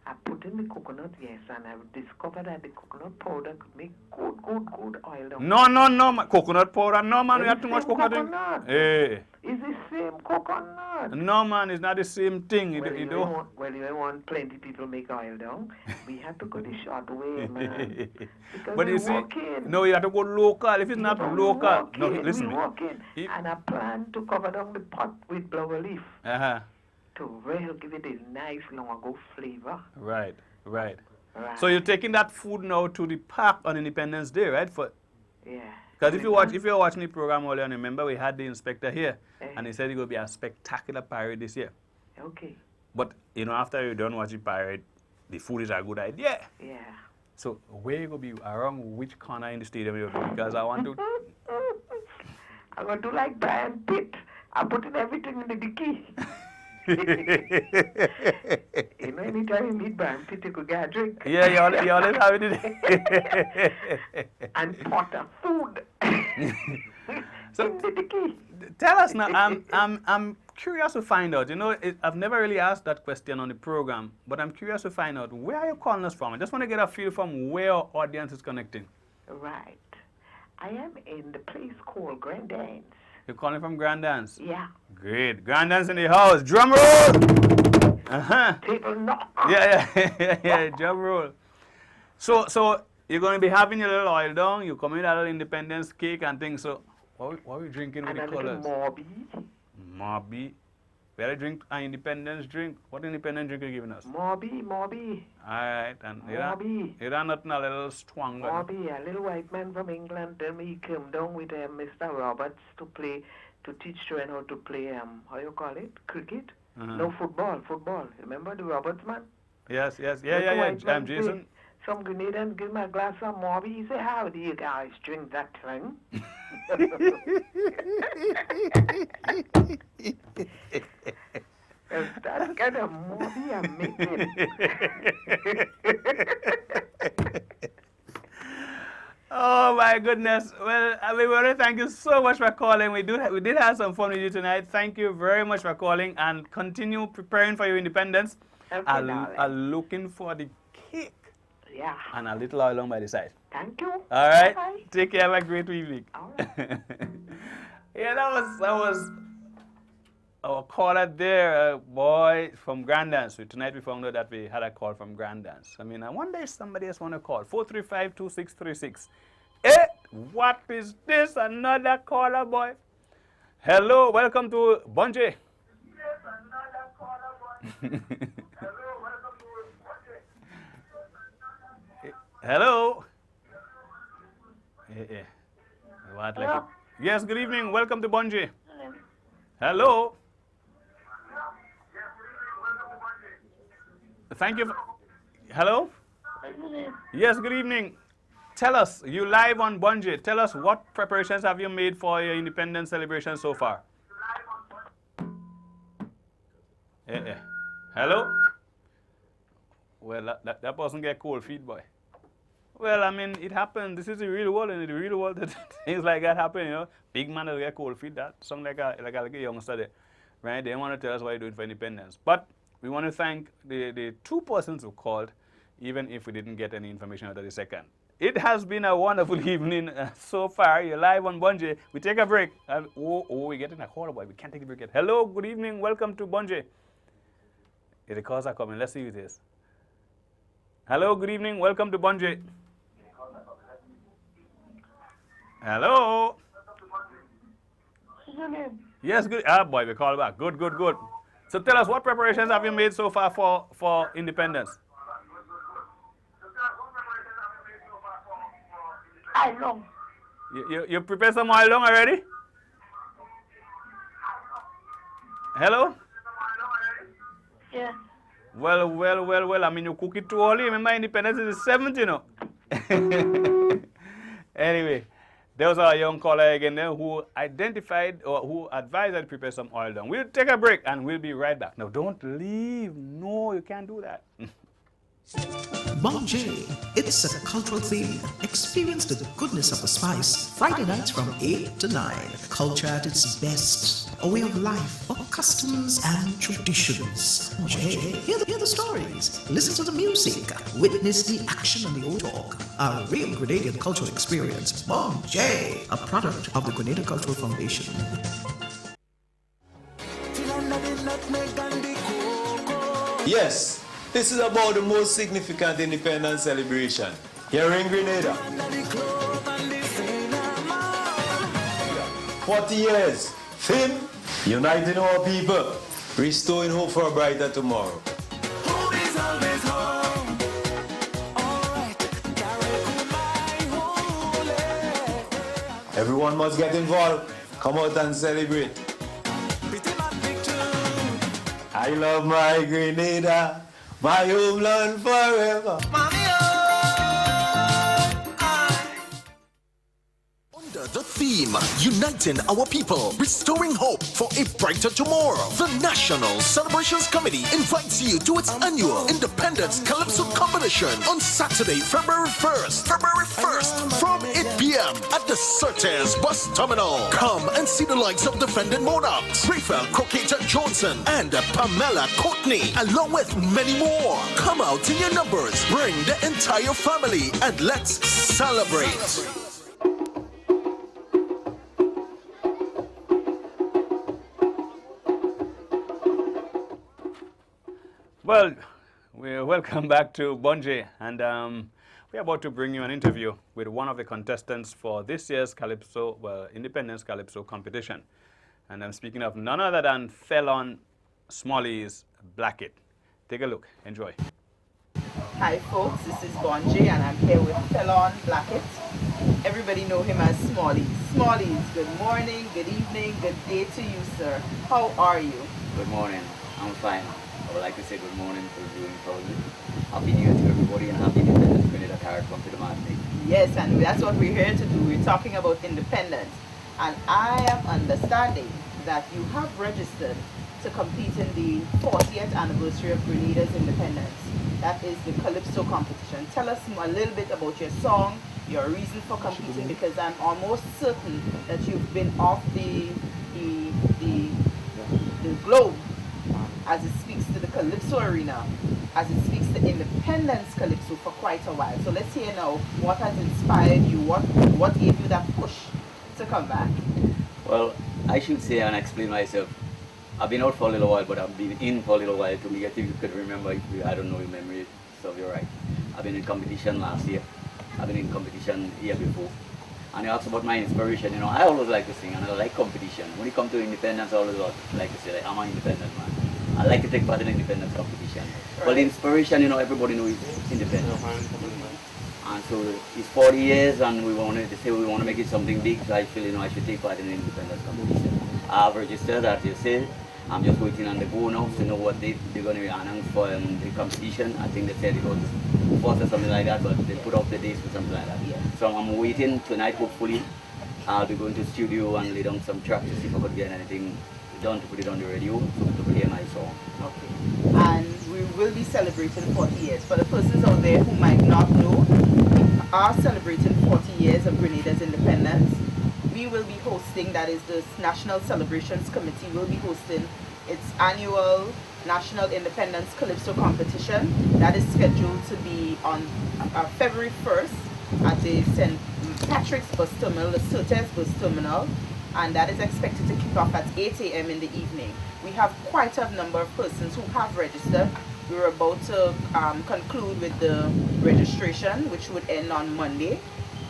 I put in the coconut, yes, and I've discovered that the coconut powder could make good oil down. No, coconut powder, no, man, we have too much coconut. Hey. It's the same coconut. No, man, it's not the same thing. Well, you don't want plenty people make oil down. We have to go the short way, man. But you see, no, you have to go local. If it's not local, no, listen. And I plan to cover down the pot with flower leaf. To really give it a nice long-ago flavor. Right. So you're taking that food now to the park on Independence Day, right? Yeah. Because if you're watching the program earlier, and remember we had the inspector here, and he said it's going to be a spectacular parade this year. Okay. But, after you're done watching parade, the food is a good idea. Yeah. So where you going to be, around which corner in the stadium you'll be? Because I want to... I'm going to do like Brian Pitt. I'm putting everything in the dicky. Anytime you meet Brian Pitt, you could get a drink. Yeah, you always have it. And pot of food. So, in the dicky. Tell us now, I'm curious to find out. You know, I've never really asked that question on the program, but I'm curious to find out, where are you calling us from? I just want to get a feel from where our audience is connecting. Right. I am in the place called Grand Dance. You're calling from Grand Dance? Yeah. Great. Grand Dance in the house. Drum roll! Uh-huh. Table knock. Yeah, drum roll. So you're going to be having your little oil down, you come in a little independence cake and things. So what are we drinking with And the a little colors? Morby. Morby. Better drink an independence drink. What independence drink are you giving us? Morby. Alright, and Morby. you don't nothing a little strong. Morby, a little white man from England. Then he came down with Mr. Roberts to teach children how to play, how you call it? Cricket? No, football. Remember the Roberts man? Yes. Yeah. I'm Jason. Some Grenadians give me a glass of Morby. He said, how do you guys drink that thing? That kind of Morby I'm making. Oh my goodness. Well, we want to thank you so much for calling. We did have some fun with you tonight. Thank you very much for calling, and continue preparing for your independence. Okay, I'm looking for the cake. Yeah. And a little oil on by the side. Thank you. All right. Bye. Take care. Have a great evening. All right. Yeah, that was our caller there, boy from Grand Dance. So tonight we found out that we had a call from Grand Dance. I mean, I wonder if somebody else want to call. 435-2636. Hey, what is this? Another caller, boy. Hello, welcome to Bonje. Hello. Yeah. What, like yes, good evening. Welcome to Bonje. Hello. Thank you. Hello? Yes, good evening. Tell us, you live on Bonje. Tell us, what preparations have you made for your independence celebration so far? Hello? Well, that person get cold feet, boy. Well, I mean, it happened. This is the real world, and in the real world, things like that happen, you know. Big man will get cold feet. That sound like a youngster there, right? They want to tell us what you're doing for independence. But we want to thank the two persons who called, even if we didn't get any information out of the second. It has been a wonderful evening so far. You're live on Bonje. We take a break. We're getting a call, boy. We can't take a break yet. Hello, good evening. Welcome to Bonje. The calls are coming. Let's see who it is. Hello, good evening. Welcome to Bonje. Hello. Yes, good. Ah, boy, we call back. Good. So tell us, what preparations have you made so far for independence? Long. You prepared some oil long already? Hello? Yeah. Well. I mean, you cook it too early. Remember, independence is the 7th, you know. Anyway, there was our young caller again there who identified or who advised that prepare some oil down. We'll take a break and we'll be right back. Now, don't leave. No, you can't do that. Bonje, it's a cultural theme. Experience the goodness of the spice. Friday nights from 8 to 9. Culture at its best. A way of life, of customs and traditions. Bonje, hear the stories. Listen to the music. Witness the action and the old talk. A real Grenadian cultural experience. Bonje, a product of the Grenada Cultural Foundation. Yes, this is about the most significant independence celebration here in Grenada. 40 years, theme, uniting our people, restoring hope for a brighter tomorrow. Home is always home. Alright, Everyone must get involved. Come out and celebrate. I love my Grenada, my homeland forever. Under the theme, uniting our people, restoring hope for a brighter tomorrow, the National Celebrations Committee invites you to its annual Independence Calypso competition on Saturday, February 1st. February 1st, from 8 p.m. at the Certes Bus Terminal. Come and see the likes of defending monarchs, Rafael Croqueta Johnson, and Pamela Courtney, along with many more. Come out in your numbers, bring the entire family, and let's celebrate. Well, welcome back to Bonje, and we're about to bring you an interview with one of the contestants for this year's Calypso, Independence Calypso competition. And I'm speaking of none other than Felon Smalley's Blackett. Take a look. Enjoy. Hi folks, this is Bonje and I'm here with Felon Blackett. Everybody know him as Smalley. Smalley's, good morning, good evening, good day to you, sir. How are you? Good morning. I'm fine. I would like to say good morning to viewing probably. Happy New Year to everybody and happy Independence Grenada Carrot come to the market. Yes, and that's what we're here to do. We're talking about independence. And I am understanding that you have registered to compete in the 40th anniversary of Grenada's independence. That is the Calypso competition. Tell us a little bit about your song, your reason for competing, because I'm almost certain that you've been off the globe as it speaks to the Calypso arena, as it speaks to independence Calypso for quite a while. So let's hear now what has inspired you, what gave you that push to come back. Well, I should say and explain myself. I've been out for a little while, but I've been in for a little while to me. I think you could remember, I don't know your memory, so you're right. I've been in competition last year. I've been in competition year before. And you asked about my inspiration, you know, I always like to sing and I like competition. When it comes to independence, I always like to say, like, I'm an independent man. I like to take part in independence competition. Right. Well, inspiration, you know, everybody knows independence. And so it's 40 years and we want to make it something big, so I feel, you know, I should take part in the independence competition. I've registered, as you said. I'm just waiting on the go now to know what date they're going to be announced for the competition. I think they said it was 4th or something like that, but they put up the dates for something like that. Yeah. So I'm waiting tonight, hopefully. I'll be going to the studio and lay down some tracks to see if I could get anything done to put it on the radio, to play my song. Okay. And we will be celebrating 40 years. For the persons out there who might not know, we are celebrating 40 years of Grenada's independence. We will be hosting, that is the National Celebrations Committee will be hosting its annual National Independence Calypso competition. That is scheduled to be on February 1st at the St. Patrick's Bus Terminal, the Certes Bus Terminal, and that is expected to kick off at 8 a.m. in the evening. We have quite a number of persons who have registered. We're about to conclude with the registration, which would end on Monday.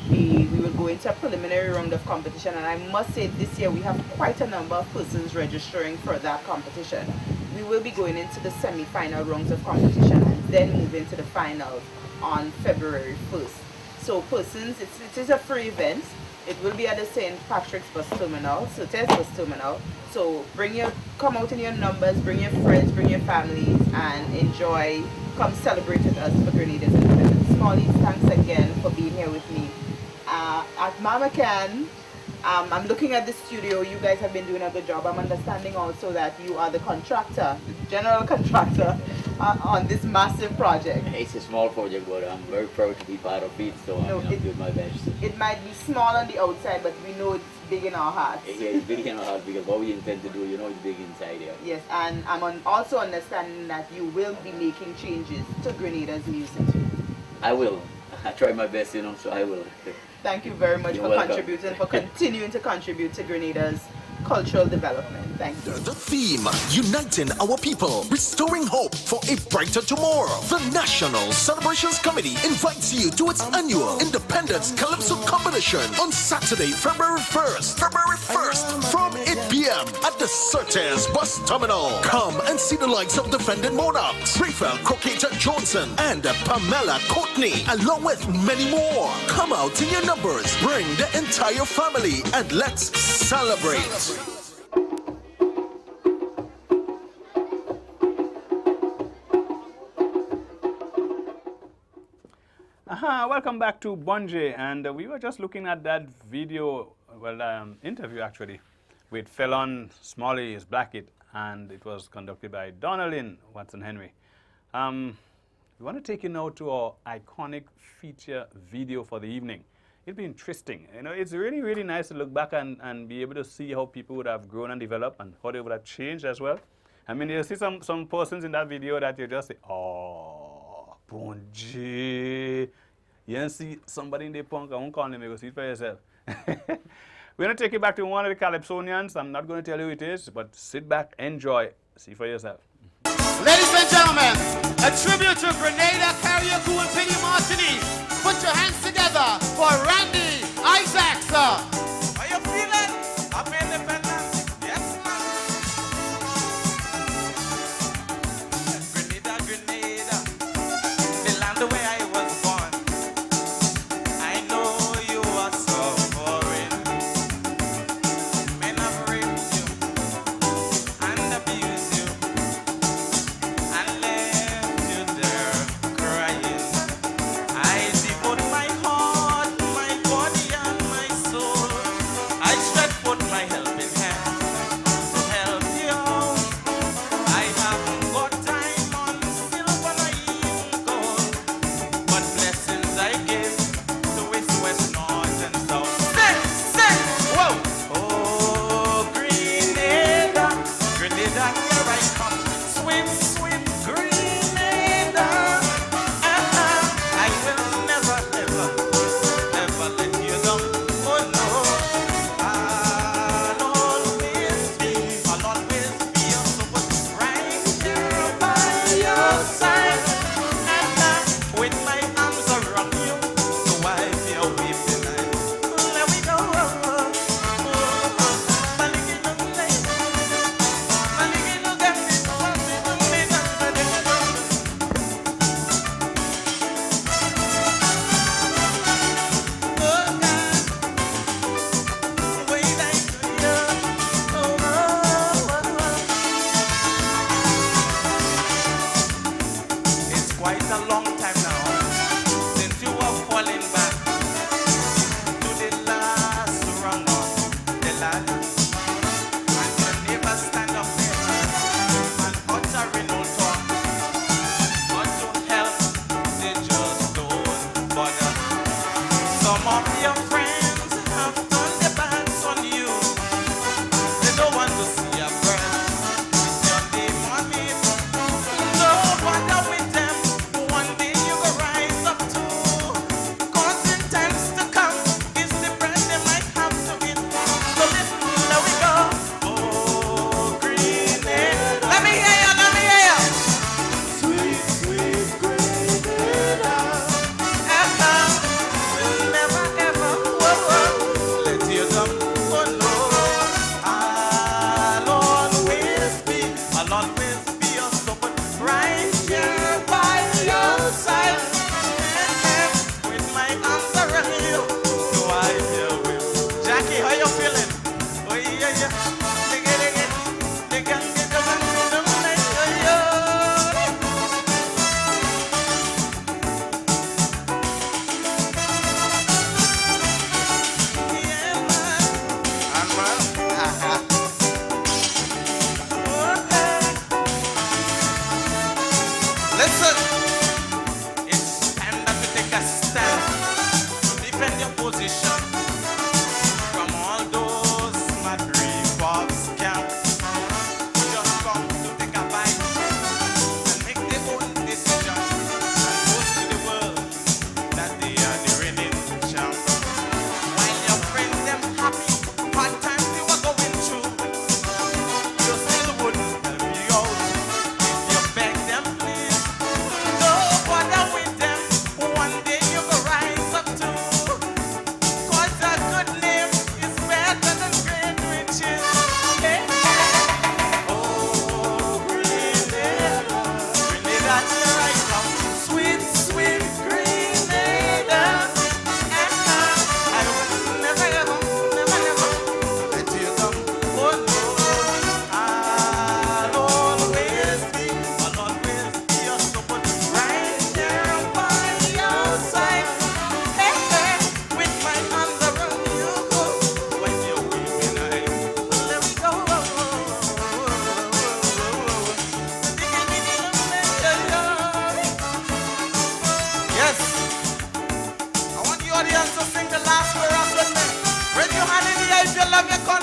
We will go into a preliminary round of competition, and I must say this year we have quite a number of persons registering for that competition. We will be going into the semi-final rounds of competition and then move into the finals on February 1st. So persons, it is a free event. It will be at the St. Patrick's Bus Terminal, Certes Bus Terminal. So come out in your numbers, bring your friends, bring your families, and enjoy. Come celebrate with us for Grenada's independence. Smalley, thanks again for being here with me. At Mama Can, I'm looking at the studio. You guys have been doing a good job. I'm understanding also that you are the contractor, general contractor on this massive project. It's a small project, but I'm very proud to be part of it, so I'm doing my best. It might be small on the outside, but we know it's big in our hearts. Yeah, it's big in our hearts because what we intend to do, you know, is big inside here. Yes, and I'm also understanding that you will be making changes to Grenada's music. I will. I try my best, you know, so I will. Thank you very much for contributing, for continuing to contribute to Grenada's cultural development. Thank you. The theme, uniting our people, restoring hope for a brighter tomorrow. The National Celebrations Committee invites you to its annual Independence Calypso competition on Saturday, February 1st. February 1st, from 8 p.m. at the Certes Bus Terminal. Come and see the likes of defending monarchs, Rafael Croqueta Johnson, and Pamela Courtney, along with many more. Come out in your numbers, bring the entire family, and let's celebrate. Welcome back to Bonje, and we were just looking at that video, interview actually, with Felon Smalley's Blackett, and it was conducted by Donnelly Watson Henry. We want to take you now to our iconic feature video for the evening. It'll be interesting. You know, it's really, really nice to look back and be able to see how people would have grown and developed and how they would have changed as well. I mean, you see some persons in that video that you just say, oh, Bonje. You don't see somebody in the punk, I won't call them, you go see it for yourself. We're going to take you back to one of the Calypsonians. I'm not going to tell you who it is, but sit back, enjoy, see for yourself. Ladies and gentlemen, a tribute to Grenada, Carriacou, and Pity Martinique. Put your hands together for Randy Isaacs. How you feeling? Happy independence? Yes, man. Grenada, Grenada, the land where I was born. I know you are suffering. Men have raped you and abused you and left you there crying. I devote my heart, my God,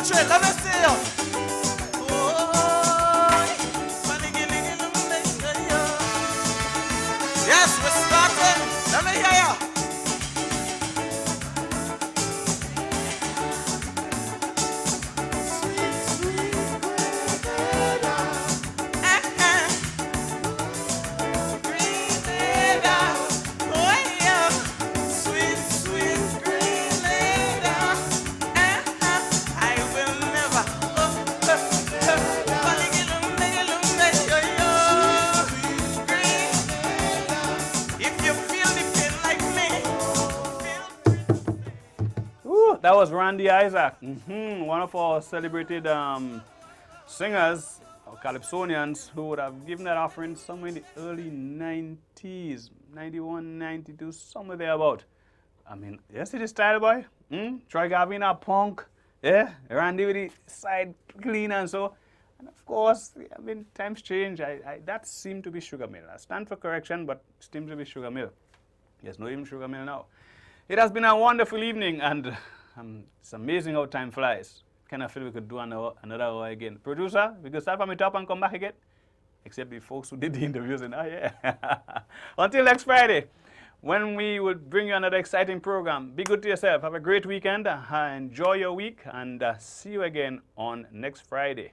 country, let me see you. Yes, we're starting. Let me hear you. That was Randy Isaac, one of our celebrated singers, or Calypsonians, who would have given that offering somewhere in the early 90s, 91, 92, somewhere there about. I mean, yes, it is Style Boy, Troy Gavina, Punk, yeah, Randy with the side clean and so. And of course, I mean, times change. That seemed to be Sugar Mill. I stand for correction, but it seems to be Sugar Mill. There's no even Sugar Mill now. It has been a wonderful evening, and it's amazing how time flies. Kind of feel we could do another hour again. Producer, we could start from the top and come back again. Except the folks who did the interviews. And until next Friday, when we will bring you another exciting program. Be good to yourself. Have a great weekend. Enjoy your week, and see you again on next Friday.